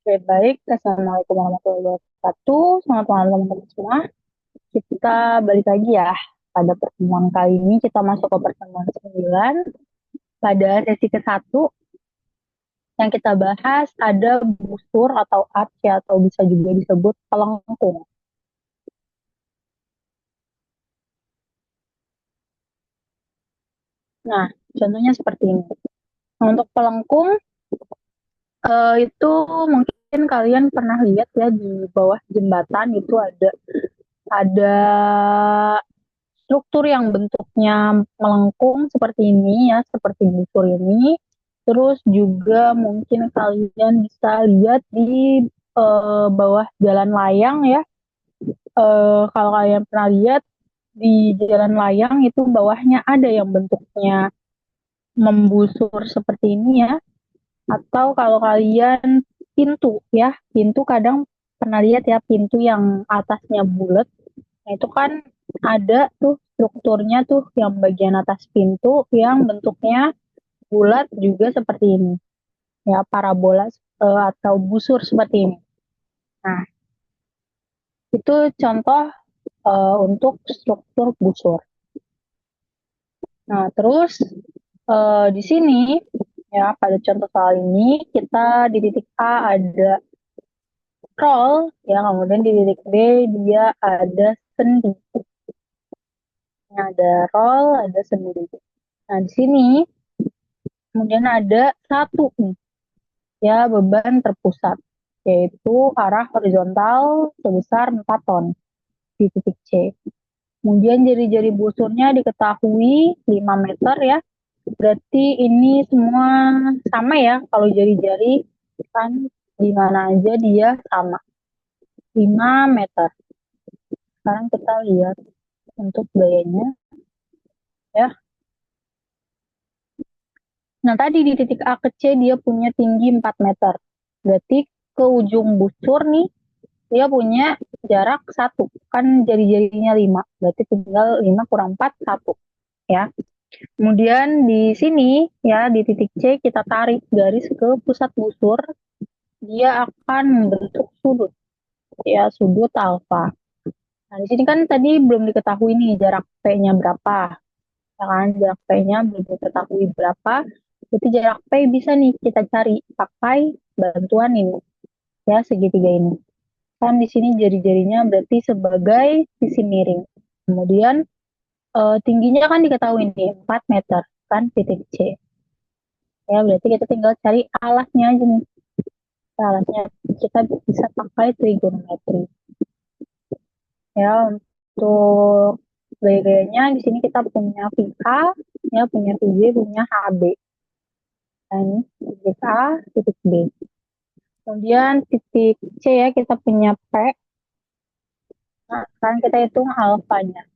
Oke, baik. Assalamualaikum warahmatullahi wabarakatuh. Selamat malam teman-teman semua. Kita balik lagi ya. Pada pertemuan kali ini kita masuk ke pertemuan 9. Pada sesi ke-1 yang kita bahas ada busur atau arch atau bisa juga disebut pelengkung. Nah, contohnya seperti ini. Nah, untuk pelengkung itu mungkin kalian pernah lihat ya di bawah jembatan itu ada struktur yang bentuknya melengkung seperti ini ya, seperti busur ini. Terus juga mungkin kalian bisa lihat di bawah jalan layang ya. Kalau kalian pernah lihat di jalan layang itu bawahnya ada yang bentuknya membusur seperti ini ya. Atau kalau kalian pintu ya, pintu kadang pernah lihat ya pintu yang atasnya bulat. Nah, itu kan ada tuh strukturnya tuh yang bagian atas pintu yang bentuknya bulat juga seperti ini. Ya, parabola atau busur seperti ini. Nah, itu contoh untuk struktur busur. Nah, terus di sini ya pada contoh soal ini kita di titik A ada roll ya, kemudian di titik B dia ada sendi. Ada roll, ada sendi. Nah, di sini kemudian ada satu nih, ya beban terpusat, yaitu arah horizontal sebesar 4 ton di titik C. Kemudian jari-jari busurnya diketahui 5 meter ya. Berarti ini semua sama ya. Kalau jari-jari kan di mana aja dia sama. 5 meter. Sekarang kita lihat untuk gayanya ya. Nah, tadi di titik A ke C dia punya tinggi 4 meter. Berarti ke ujung busur nih dia punya jarak 1. Kan jari-jarinya 5. Berarti tinggal 5 kurang 4, 1. Ya. Kemudian di sini ya di titik C kita tarik garis ke pusat busur. Dia akan membentuk sudut. Ya, sudut alfa. Nah, di sini kan tadi belum diketahui nih jarak P-nya berapa. Ya kan, jarak P-nya belum diketahui berapa. Jadi jarak P bisa nih kita cari pakai bantuan ini. Ya, segitiga ini. Kan di sini jari-jarinya berarti sebagai sisi miring. Kemudian tingginya kan diketahui nih 4 meter kan titik C. Ya, berarti kita tinggal cari alasnya aja nih. Alasnya kita bisa pakai trigonometri. Ya, untuk gaya-gayanya di sini kita punya VA, ya punya VB, punya HB. Nah, ini titik A, titik B. Kemudian titik C ya kita punya P. Nah, sekarang kita hitung alfanya.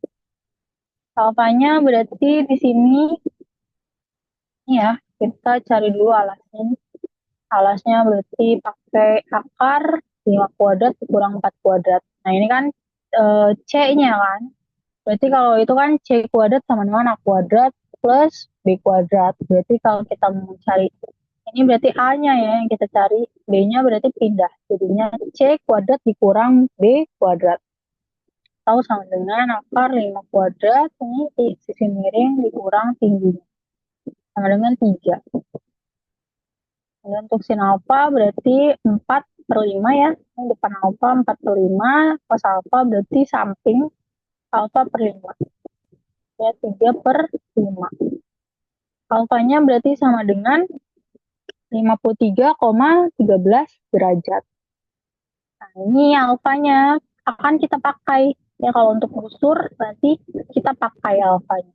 Alfanya berarti di sini ya kita cari dulu alasnya. Alasnya berarti pakai akar 5 kuadrat kurang 4 kuadrat. Nah, ini kan C-nya kan. Berarti kalau itu kan C kuadrat sama dengan A kuadrat plus B kuadrat. Berarti kalau kita mau cari ini berarti A-nya ya yang kita cari, B-nya berarti pindah. Jadinya C kuadrat dikurang B kuadrat. Tahu sama dengan akar 5 kuadrat, ini sisi miring dikurang tingginya. Sama dengan 3. Dan untuk sin alfa berarti 4 per 5 ya. Ini depan alfa 4 per 5, cos alfa berarti samping alfa per 5. Ya, 3 per 5. Alfanya berarti sama dengan 53,13 derajat. Nah, ini alfanya akan kita pakai. Ya, kalau untuk busur nanti kita pakai alfanya.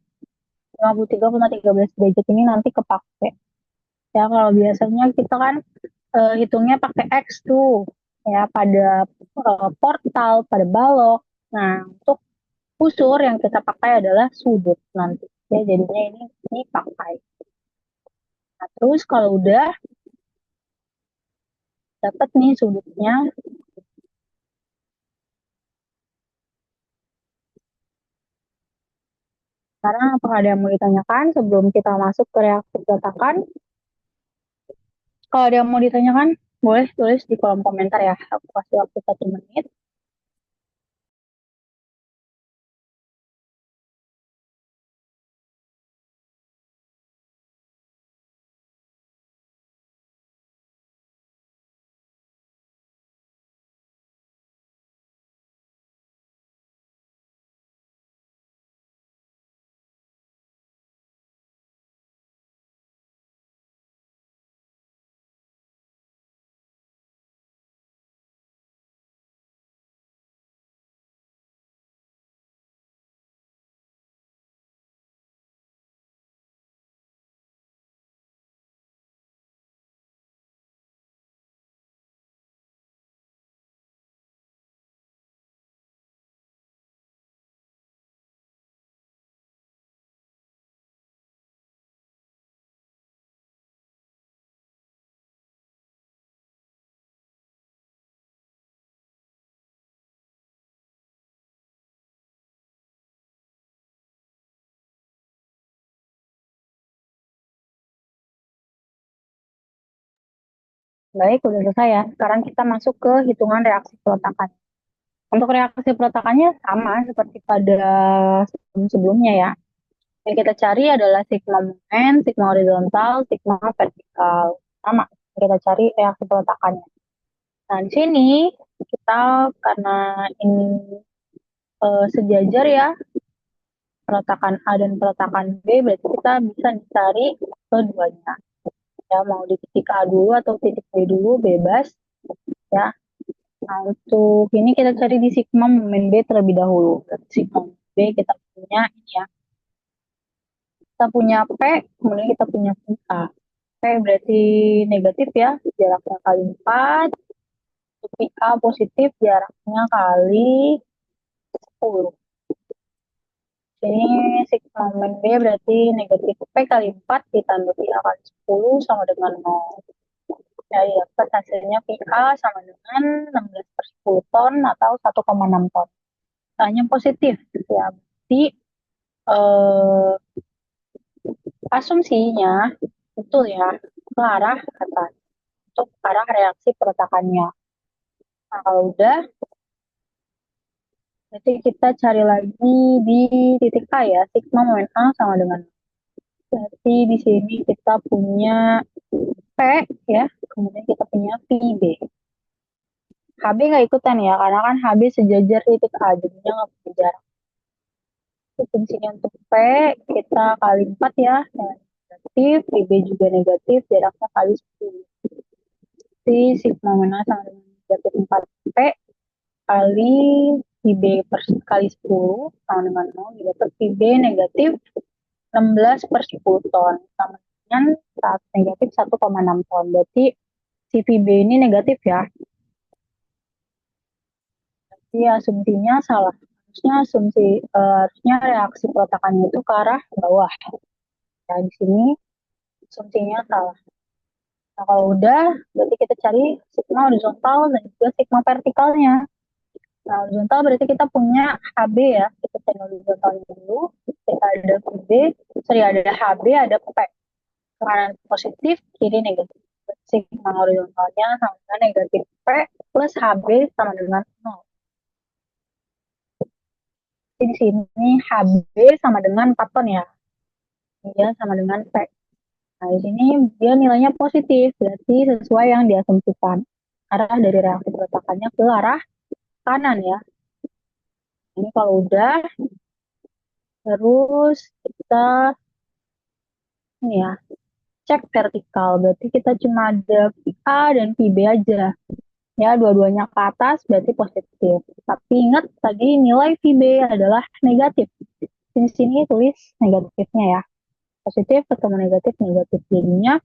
53,13 derajat ini nanti kepake. Ya, kalau biasanya kita kan hitungnya pakai X tuh. Ya, pada portal, pada balok. Nah, untuk busur yang kita pakai adalah sudut nanti. Ya, jadinya ini dipakai. Nah, terus kalau udah dapat nih sudutnya. Sekarang apakah ada yang mau ditanyakan sebelum kita masuk ke reaksi ledakan? Kalau ada yang mau ditanyakan, Boleh tulis di kolom komentar ya. Aku kasih waktu 1 menit. Baik, udah selesai ya. Sekarang kita masuk ke hitungan reaksi peletakan. Untuk reaksi peletakannya sama seperti pada sebelum-sebelumnya ya. Yang kita cari adalah sigma momen, sigma horizontal, sigma vertikal. Sama, kita cari reaksi peletakannya. Nah, di sini kita karena ini sejajar ya, peletakan A dan peletakan B, berarti kita bisa dicari keduanya. Ya, mau di titik A dulu atau titik B dulu, bebas. Ya, nah untuk ini kita cari di sigma momen B terlebih dahulu. Sigma B kita punya ini ya, kita punya P, kemudian kita punya A. P berarti negatif ya, jaraknya kali 4. A positif, jaraknya kali 10. Ini sigma momen B berarti negatif P kali 4 ditambah A kali 10 sama dengan 0. Jadi dapat hasilnya PA sama dengan 16 per 10 ton atau 1,6 ton. Hanya positif ya. Berarti eh, asumsinya betul ya, ke arah atas untuk arah reaksi perletakannya. Nah, kalau udah, berarti kita cari lagi di titik A ya, sigma momen A sama dengan. Berarti di sini kita punya P ya, kemudian kita punya VB. HB nggak ikutan ya, karena kan HB sejajar titik A, jadinya nggak punya jarak. Fungsinya untuk P, kita kali 4 ya, dengan negatif, VB juga negatif, jaraknya kali 10. Jadi sigma mana sama dengan negatif 4P kali VB kali 10 sama dengan 0, dapat VB negatif 16 per 10 ton, sama dengan negatif 1,6 ton. Berarti si VB ini negatif ya. Jadi asumsinya salah. Harusnya reaksi peletakannya itu ke arah bawah. Ya, di sini asumsinya salah. Nah, kalau udah, berarti kita cari sigma horizontal dan juga sigma vertikalnya. Nah, horizontal berarti kita punya HB ya. Kita cari horizontalnya dulu. Kita ada VB, ada HB, ada P. Kanan positif, kiri negatif. Sigma horizontalnya sama dengan negatif P plus HB sama dengan 0. Jadi di sini HB sama dengan 4 ton ya. Dia sama dengan P. Nah, di sini dia nilainya positif, berarti sesuai yang diasumsikan. Arah dari reaksi peletakannya ke arah kanan ya. Ini kalau udah, terus kita ini ya, cek vertikal. Berarti kita cuma ada A dan PB aja. Ya, dua-duanya ke atas berarti positif. Tapi ingat tadi nilai PB adalah negatif. Di sini tulis negatifnya ya. Positif ketemu negatif, negatif. Jadinya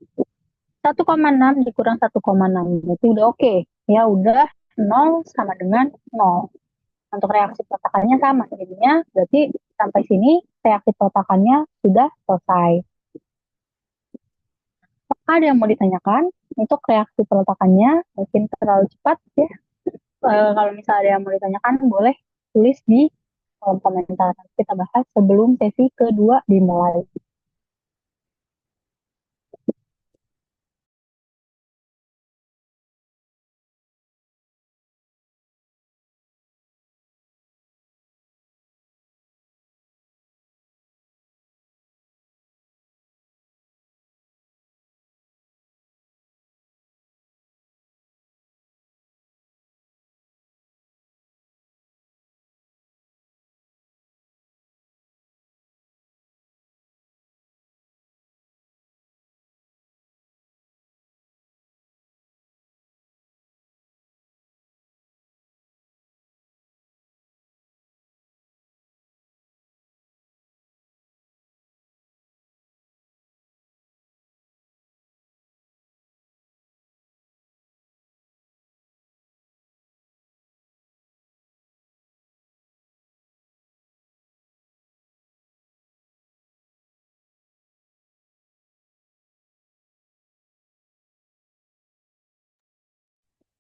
1,6 dikurang 1,6. Berarti udah oke. Ya udah 0 sama dengan 0. Untuk reaksi peletakannya sama. Jadinya berarti sampai sini reaksi peletakannya sudah selesai. Apakah ada yang mau ditanyakan? Untuk reaksi peletakannya mungkin terlalu cepat ya. Kalau misalnya ada yang mau ditanyakan, boleh tulis di kolom komentar. Kita bahas sebelum sesi kedua dimulai.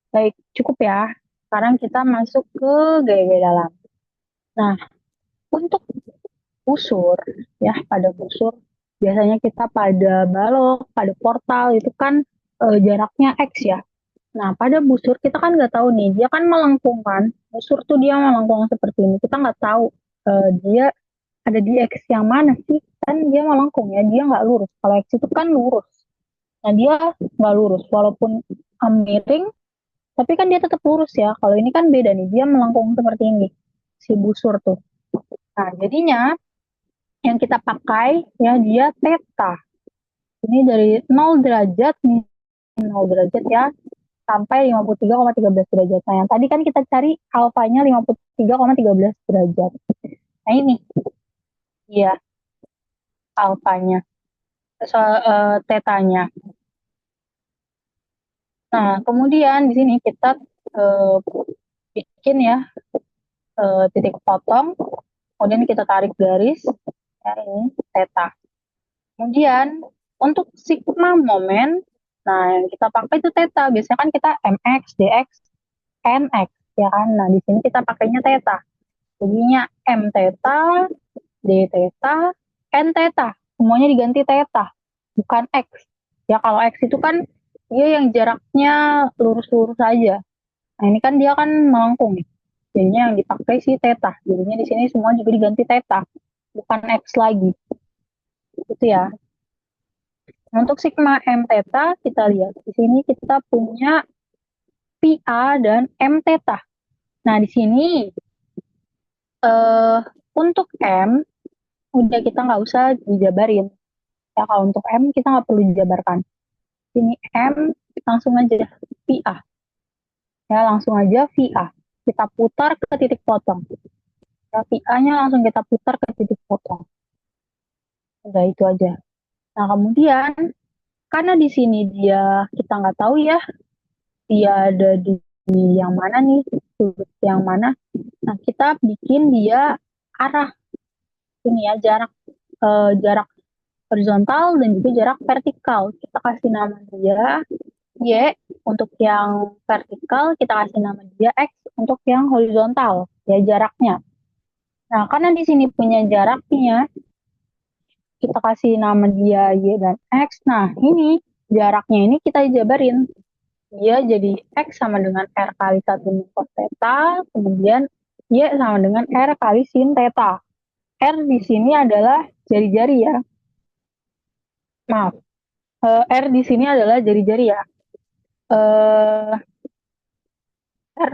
Baik, cukup ya. Sekarang kita masuk ke gaya-gaya dalam. Nah, untuk busur, ya pada busur, biasanya kita pada balok, pada portal, itu kan jaraknya X ya. Nah, pada busur kita kan nggak tahu nih, dia kan melengkung kan. Busur tuh dia melengkung seperti ini. Kita nggak tahu dia ada di X yang mana sih. Kan dia melengkung ya, dia nggak lurus. Kalau X itu kan lurus. Nah, dia nggak lurus. Walaupun miring, tapi kan dia tetap lurus ya. Kalau ini kan beda nih, dia melengkung seperti ini. Si busur tuh. Nah, jadinya yang kita pakai ya dia theta. Ini dari 0 derajat nih, 0 derajat ya, sampai 53,13 derajat. Nah, yang tadi kan kita cari alfanya 53,13 derajat. Nah, ini dia alfanya, tetanya. Nah, kemudian di sini kita uh, bikin ya titik potong, kemudian kita tarik garis, ya ini theta. Kemudian untuk sigma momen, nah yang kita pakai itu theta. Biasanya kan kita mx, dx, nx, ya kan. Nah di sini kita pakainya theta. Jadinya m theta, d theta, n theta. Semuanya diganti theta, bukan x. Ya kalau x itu kan dia yang jaraknya lurus-lurus saja. Nah ini kan dia kan melengkung nih. Jadinya yang dipakai si theta. Jadinya di sini semua juga diganti theta, bukan x lagi. Itu ya. Untuk sigma m theta kita lihat di sini kita punya pi a dan m theta. Nah di sini eh, untuk m udah kita nggak usah dijabarin. Ya kalau untuk m kita nggak perlu dijabarkan. Ini m langsung aja pi a. Ya langsung aja pi a. Kita putar ke titik potong. Ya pi a-nya langsung kita putar ke titik potong. Udah itu aja. Nah kemudian karena di sini dia kita nggak tahu ya dia ada di yang mana nih, sudut yang mana. Nah, kita bikin dia arah ini ya, jarak horizontal dan juga jarak vertikal. Kita kasih nama dia Y untuk yang vertikal, kita kasih nama dia X untuk yang horizontal, ya jaraknya. Nah, karena di sini punya jaraknya, kita kasih nama dia Y dan X. Nah, ini jaraknya ini kita jabarin. Dia jadi X sama dengan R kali 1 min cos theta, kemudian Y sama dengan R kali sin theta. R di sini adalah jari-jari ya. Maaf, R di sini adalah jari-jari ya. Eh, R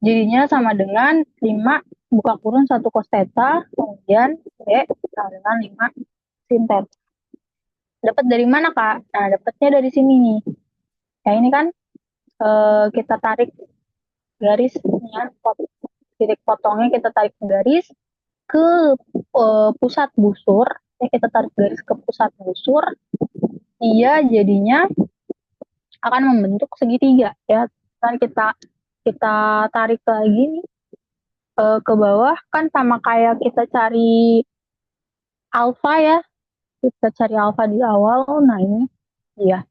jadinya sama dengan 5 buka kurung 1 cos theta, kemudian Y sama dengan 5 sin theta. Dapat dari mana, Kak? Nah, dapatnya dari sini nih. Ya, ini kan kita tarik garisnya, titik potongnya kita tarik garis ke pusat busur, ya kita tarik garis ke pusat busur, dia jadinya akan membentuk segitiga ya. Kan kita kita tarik lagi nih ke bawah kan sama kayak kita cari alfa ya. Kita cari alfa di awal. Nah, ini ya.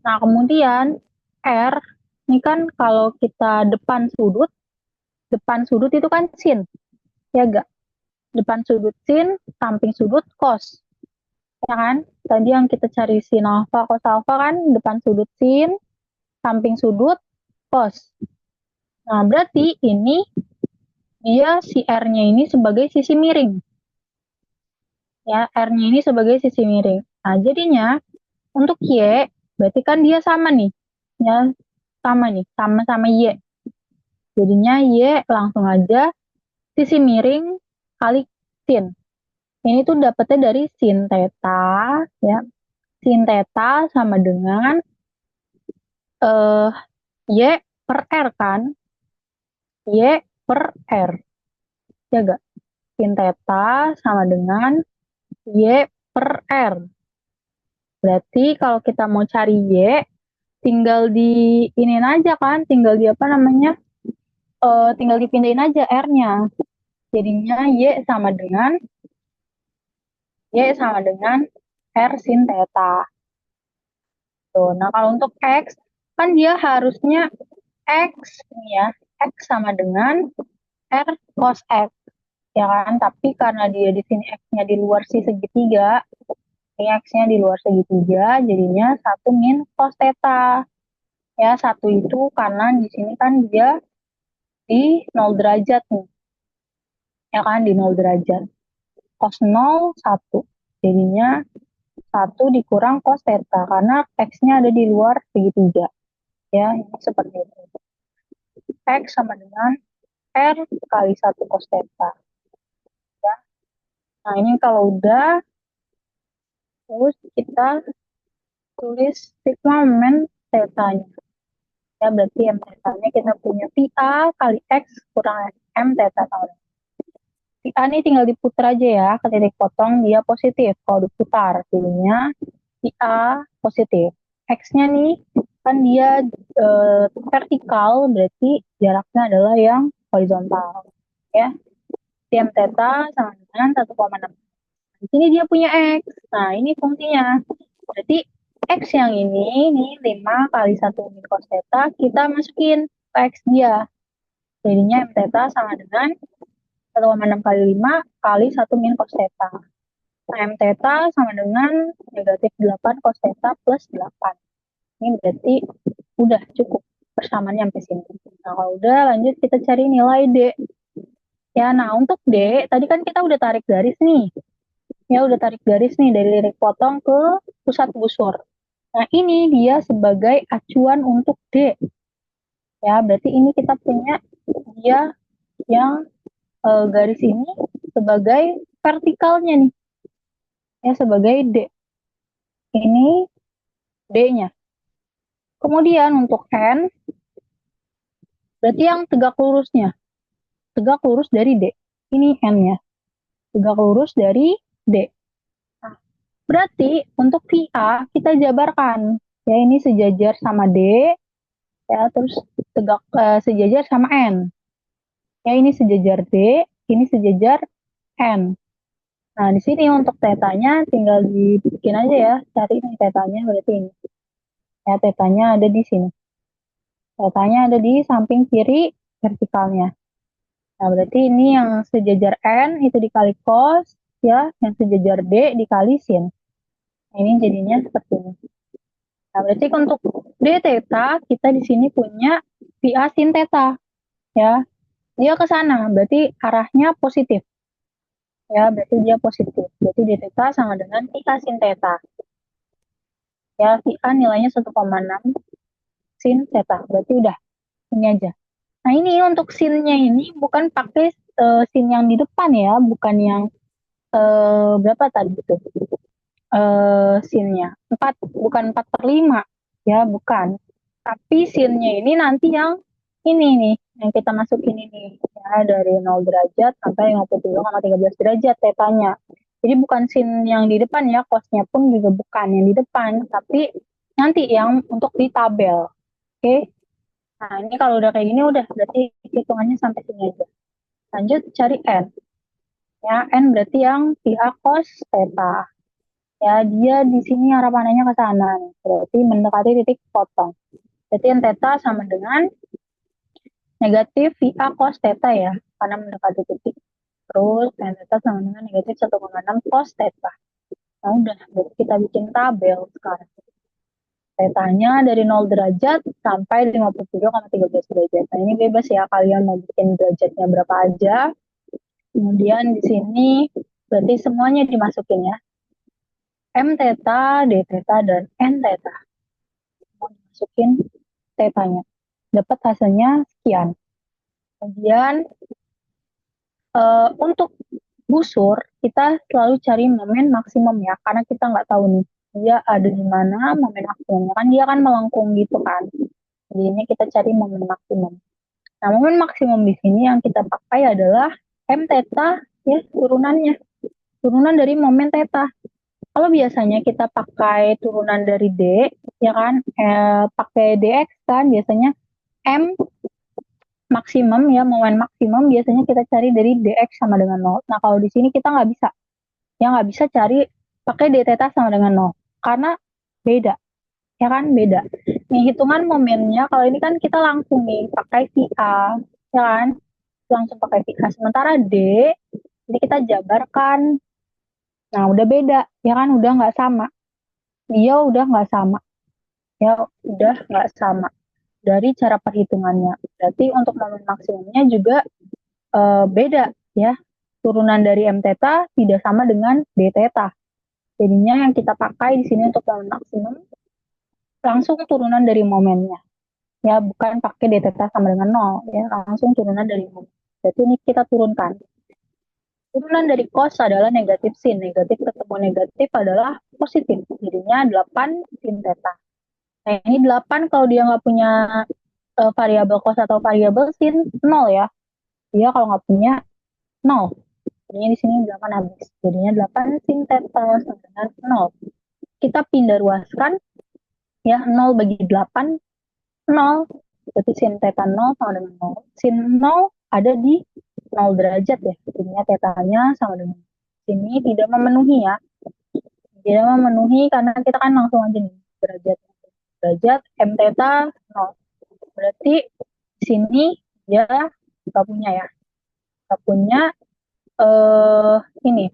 Nah, kemudian R ini kan kalau kita depan sudut itu kan sin, ya enggak? Depan sudut sin, samping sudut cos. Ya kan? Tadi yang kita cari sin alfa, cos alfa kan depan sudut sin, samping sudut cos. Nah, berarti ini dia si R-nya ini sebagai sisi miring. Ya, R-nya ini sebagai sisi miring. Nah, jadinya untuk Y, berarti kan dia sama nih. Ya, sama nih, sama-sama Y. Jadinya Y langsung aja sisi miring kali sin. Ini tuh dapetnya dari sin theta, ya. Sin theta sama dengan eh Y per R kan? Y per R. Ya gak? Sin theta sama dengan Y per R. Berarti kalau kita mau cari Y, tinggal di ini aja kan, tinggal di apa namanya, tinggal dipindahin aja R-nya. Jadinya Y sama dengan R sin theta. Tuh. Nah kalau untuk X, kan dia harusnya X ini ya, X sama dengan R cos X, ya kan? Tapi karena dia di sini X-nya di luar si segitiga, ini X-nya di luar segitiga, jadinya 1 min cos theta. Ya, 1 itu karena di sini kan dia di 0 derajat nih. Ya kan, di 0 derajat. Cos 0, 1. Jadinya 1 dikurang cos theta, karena X-nya ada di luar segitiga. Ya, ini seperti itu. X sama dengan R kali 1 cos theta. Ya. Nah, ini kalau udah, terus kita tulis sigma momen theta-nya. Ya, berarti M theta-nya kita punya VA kali X kurang M theta sama. VA ini tinggal diputar aja ya, ke titik potong dia positif. Kalau diputar, jadinya VA positif. X-nya nih, kan dia vertikal, berarti jaraknya adalah yang horizontal. Ya, M theta sama dengan 1,6. Di sini dia punya X. Nah, ini fungsinya. Berarti X yang ini 5 kali 1 min cos theta, kita masukin ke X dia. Jadinya M theta sama dengan 1,6 kali 5 kali 1 min cos theta. Nah, M theta sama dengan negatif 8 cos theta plus 8. Ini berarti udah cukup persamaannya sampai sini. Nah, kalau udah lanjut kita cari nilai D. Ya, nah untuk D, tadi kan kita udah tarik garis nih. Ya, udah tarik garis nih dari titik potong ke pusat busur. Nah, ini dia sebagai acuan untuk D. Ya, berarti ini kita punya dia yang garis ini sebagai vertikalnya nih. Ya, sebagai D. Ini D-nya. Kemudian untuk N, berarti yang tegak lurusnya. Tegak lurus dari D. Ini N-nya. Tegak lurus dari D. Nah, berarti untuk VA kita jabarkan. Ya, ini sejajar sama D. Ya, terus tegak sejajar sama N. Ya, ini sejajar D, ini sejajar N. Nah, di sini untuk tetanya tinggal dibikin aja ya, cari nih tetanya berarti ini. Ya, tetanya ada di sini. Tetanya ada di samping kiri vertikalnya. Nah, berarti ini yang sejajar N itu dikali cos, ya, yang sejajar D dikali sin. Nah, ini jadinya seperti ini. Nah, berarti untuk D theta, kita di sini punya VA sin theta. Ya, dia ke sana, berarti arahnya positif. Ya, berarti dia positif. Berarti d theta sama dengan VA sin theta. Ya, VA nilainya 1,6 sin theta. Berarti udah, ini aja. Nah, ini untuk sinnya ini bukan pakai sin yang di depan ya, bukan yang berapa tadi itu? Sinnya. 4, bukan 4/5. Ya, bukan. Tapi sinnya ini nanti yang ini nih, yang kita masukin ini. Ya, dari 0 derajat sampai 57,13 derajat tetanya. Jadi bukan sin yang di depan ya, cosnya pun juga bukan yang di depan, tapi nanti yang untuk di tabel. Oke. Nah, ini kalau udah kayak gini udah berarti hitungannya sampai sini aja. Lanjut cari N. Ya, N berarti yang pihak cos theta. Ya, dia di sini arah panahnya ke sana. Berarti mendekati titik potong. Berarti N theta sama dengan negatif VA cos theta ya, karena mendekati titik. Terus N theta sama dengan negatif 1,6 cos theta. Nah, udah, berarti kita bikin tabel sekarang. Tetanya dari 0 derajat sampai 57,13 derajat. Nah, ini bebas ya, kalian mau bikin derajatnya berapa aja. Kemudian di sini berarti semuanya dimasukin ya. M theta, D theta, dan N theta. Mau dimasukin tetanya. Dapat hasilnya sekian. Kemudian untuk busur, kita selalu cari momen maksimum ya, karena kita nggak tahu nih, dia ada di mana momen maksimumnya. Kan dia kan melengkung gitu kan. Jadi ini kita cari momen maksimum. Nah, momen maksimum di sini yang kita pakai adalah M theta, ya, turunannya. Turunan dari momen theta. Kalau biasanya kita pakai turunan dari D, ya kan, pakai DX kan, biasanya M maksimum ya, momen maksimum biasanya kita cari dari DX sama dengan 0. Nah, kalau di sini kita nggak bisa. Ya, nggak bisa cari pakai D theta sama dengan 0. Karena beda. Ya kan, beda. Nih hitungan momennya, kalau ini kan kita langsung nih pakai si A, ya kan? Langsung pakai si A. Sementara D, jadi kita jabarkan. Nah, udah beda, ya kan? Udah nggak sama. Dia udah nggak sama. Ya, udah nggak sama dari cara perhitungannya. Berarti untuk momen maksimumnya juga beda, ya. Turunan dari M theta tidak sama dengan D theta. Jadinya yang kita pakai di sini untuk momen maksimum langsung turunan dari momennya. Ya, bukan pakai d theta sama dengan 0, ya, langsung turunan dari momen. Jadi ini kita turunkan. Turunan dari cos adalah negatif sin. Negatif ketemu negatif adalah positif. Jadinya 8 sin theta. Nah, ini 8 kalau dia nggak punya variabel cos atau variabel sin, 0 ya. Dia kalau nggak punya 0. Jadinya di sini 8 habis. Jadinya 8 sin theta sama dengan 0. Kita pindah ruaskan, ya, 0 bagi 8, 0. Berarti sin theta 0 sama dengan 0. Sin 0 ada di 0 derajat ya. Jadinya tetanya sama dengan sini tidak memenuhi ya. Tidak memenuhi karena kita kan langsung aja nih derajat. Derajat M theta 0. Berarti di sini dia nggak punya ya. Nggak punya ini.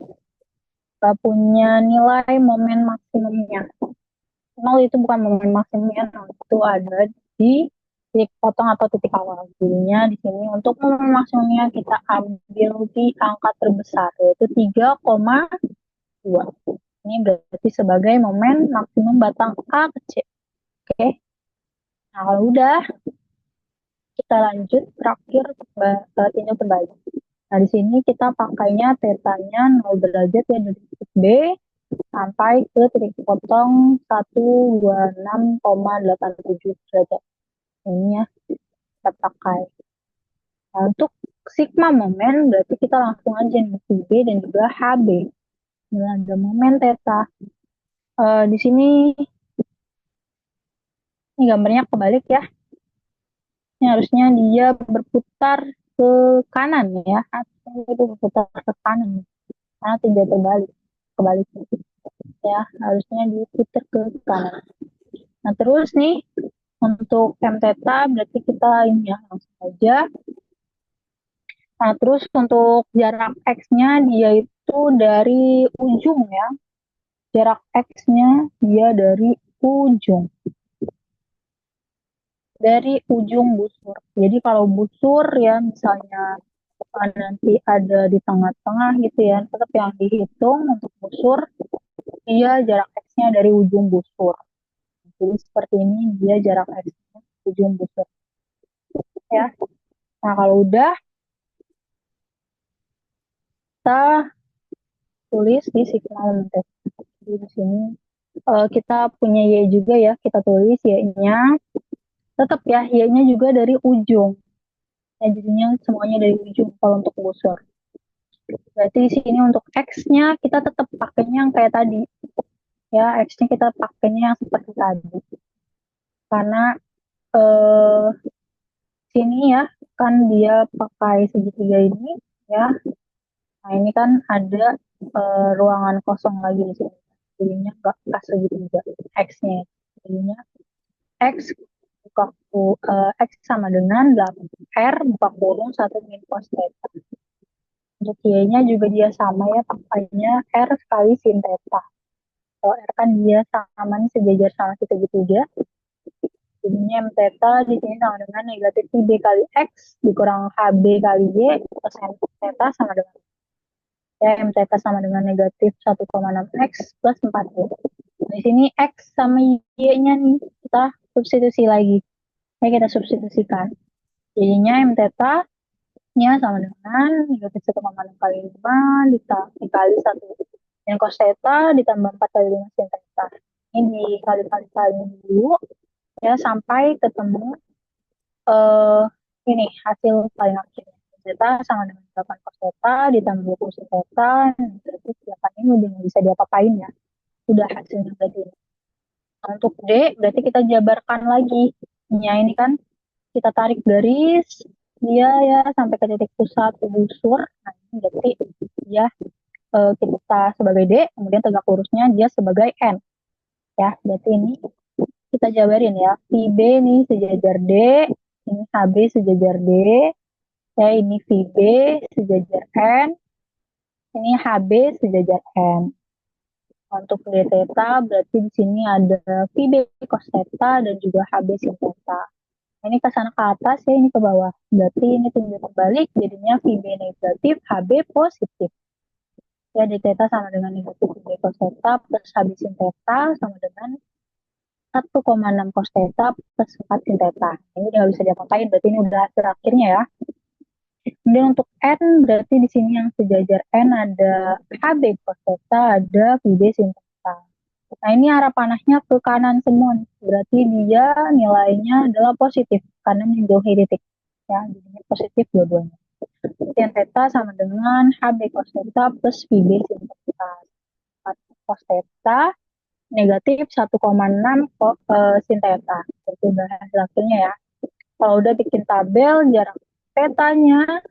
Nggak punya nilai momen maksimumnya. 0 itu bukan momen maksimumnya, 0 itu ada di titik potong atau titik awal. Jadinya di sini untuk momen maksimumnya kita ambil di angka terbesar yaitu 3,2. Ini berarti sebagai momen maksimum batang A ke C. Oke. Nah, kalau udah kita lanjut terakhir tinjau terbalik. Nah, di sini kita pakainya tetanya 0 derajat ya dari titik B sampai ke titik potong 126,87 derajat. Ini ya kita pakai. Nah, untuk sigma momen berarti kita langsung aja nih B dan juga HB. Ini ada momen theta. Di sini ini gambarnya kebalik ya. Ini harusnya dia berputar ke kanan ya, atau itu berputar ke kanan karena tidak terbalik, kebalik ya, harusnya diputar ke kanan. Nah, terus nih untuk M theta berarti kita ini ya langsung aja. Nah, terus untuk jarak X-nya dia itu dari ujung ya. Jarak X-nya dia dari ujung. Dari ujung busur. Jadi kalau busur ya misalnya nanti ada di tengah-tengah gitu ya, tetap yang dihitung untuk busur, dia jarak X-nya dari ujung busur. Jadi seperti ini dia jarak X-nya ujung busur. Ya. Nah, kalau udah kita tulis di sigma momen. Jadi di sini kita punya Y juga ya, kita tulis Y-nya. Tetap ya, Y-nya juga dari ujung. Ya, jadinya semuanya dari ujung kalau untuk busur. Berarti di sini untuk X-nya kita tetap pakainya yang kayak tadi. Ya, X-nya kita pakainya yang seperti tadi. Karena eh, sini ya, kan dia pakai segitiga ini ya. Nah, ini kan ada ruangan kosong lagi di sini. Jadinya nggak pas segitiga X-nya. Jadinya X X sama dengan 8 R buka kurung 1 min cos theta. Untuk Y-nya juga dia sama ya, pakainya R sekali sin theta. Kalau R kan dia sama nih sejajar sama segitiga. Jadinya M theta di sini sama dengan negatif B kali X dikurang HB kali Y plus M theta sama dengan ya, M theta sama dengan negatif 1,6 X plus 4 Y. Di sini X sama Y-nya nih kita substitusi lagi. Ya, kita substitusikan. Jadinya M theta nya sama dengan negatif 1,6 kali 5 dikali 1 dan cos theta ditambah 4 kali 5 sin theta. Ini dikali-kali dulu ya sampai ketemu uh, ini hasil paling akhir. Theta sama dengan 8 cos theta ditambah 20 sin theta, berarti 8 ini udah nggak bisa diapa-apain ya. Udah hasilnya berarti. Nah, untuk D berarti kita jabarkan lagi. Ya, ini kan kita tarik garis dia ya sampai ke titik pusat busur. Nah, ini berarti ya kita sebagai D, kemudian tegak lurusnya dia sebagai N. Ya, berarti ini kita jabarin ya. VB nih sejajar D, ini HB sejajar D, ya ini VB sejajar N, ini HB sejajar N. Untuk D theta berarti di sini ada VB cos theta dan juga HB sin theta. Ini ke sana ke atas ya, ini ke bawah. Berarti ini tinggi terbalik, jadinya VB negatif, HB positif. Ya, D theta sama dengan negatif VB cos theta plus HB sin theta sama dengan 1,6 cos theta plus 4 sin theta. Ini udah bisa diapain, berarti ini udah hasil akhirnya ya. Kemudian untuk N, berarti di sini yang sejajar N ada HB cos theta, ada VB sin theta. Nah, ini arah panahnya ke kanan semua. Berarti dia nilainya adalah positif karena menjauhi titik. Ya, jadinya positif dua-duanya. Tan theta sama dengan HB cos theta plus VB sin theta. Cos theta negatif 1,6 sin theta. Itu udah hasil akhirnya ya. Kalau udah bikin tabel jarak tetanya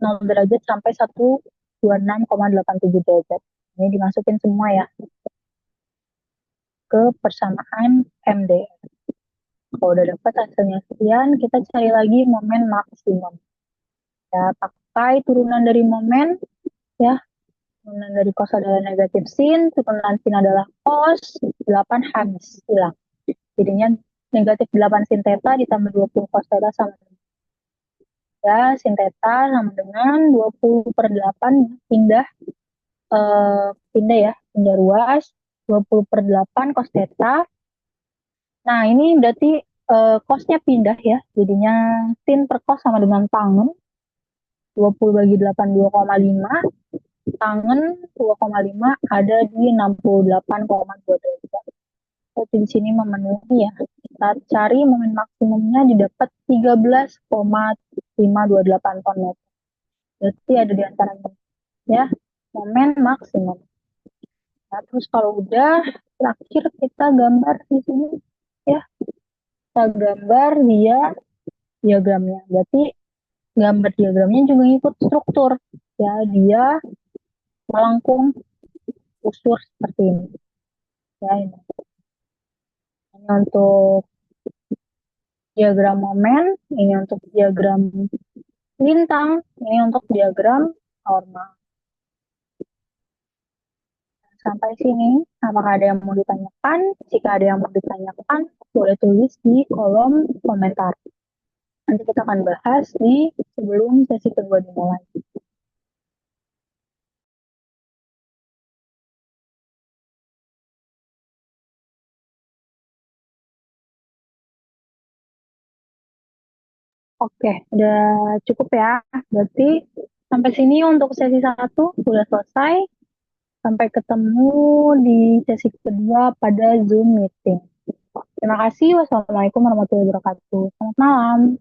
0 derajat sampai 126,87 derajat. Ini dimasukin semua ya ke persamaan MDR. Kalau udah dapat hasilnya sekian, kita cari lagi momen maksimum. Ya, pakai turunan dari momen, ya. Turunan dari cos adalah negatif sin, turunan sin adalah cos, 8 habis, hilang. Jadinya negatif 8 sin theta ditambah 20 cos theta sama dengan. Ya, sin theta sama dengan 20 per 8, pindah, pindah ruas, 20 per 8 cos theta. Nah, ini berarti cosnya pindah ya, jadinya sin per cos sama dengan tangen, 20 bagi 8, 2,5, tangen 2,5 ada di 68,2 derajat. Jadi di sini memenuhi ya. Kita cari momen maksimumnya didapat 13,528 ton meter. Berarti ada di antaranya ya, momen maksimum. Nah, terus kalau udah terakhir kita gambar di sini ya. Kita gambar dia diagramnya. Berarti gambar diagramnya juga ikut struktur. Ya, dia melengkung usur seperti ini. Ya, ini untuk diagram momen, ini untuk diagram lintang, ini untuk diagram normal. Sampai sini, apakah ada yang mau ditanyakan? Jika ada yang mau ditanyakan, boleh tulis di kolom komentar. Nanti kita akan bahas di sebelum sesi kedua dimulai. Oke, udah cukup ya. Berarti sampai sini untuk sesi 1 sudah selesai. Sampai ketemu di sesi kedua pada Zoom meeting. Terima kasih. Wassalamualaikum warahmatullahi wabarakatuh. Selamat malam.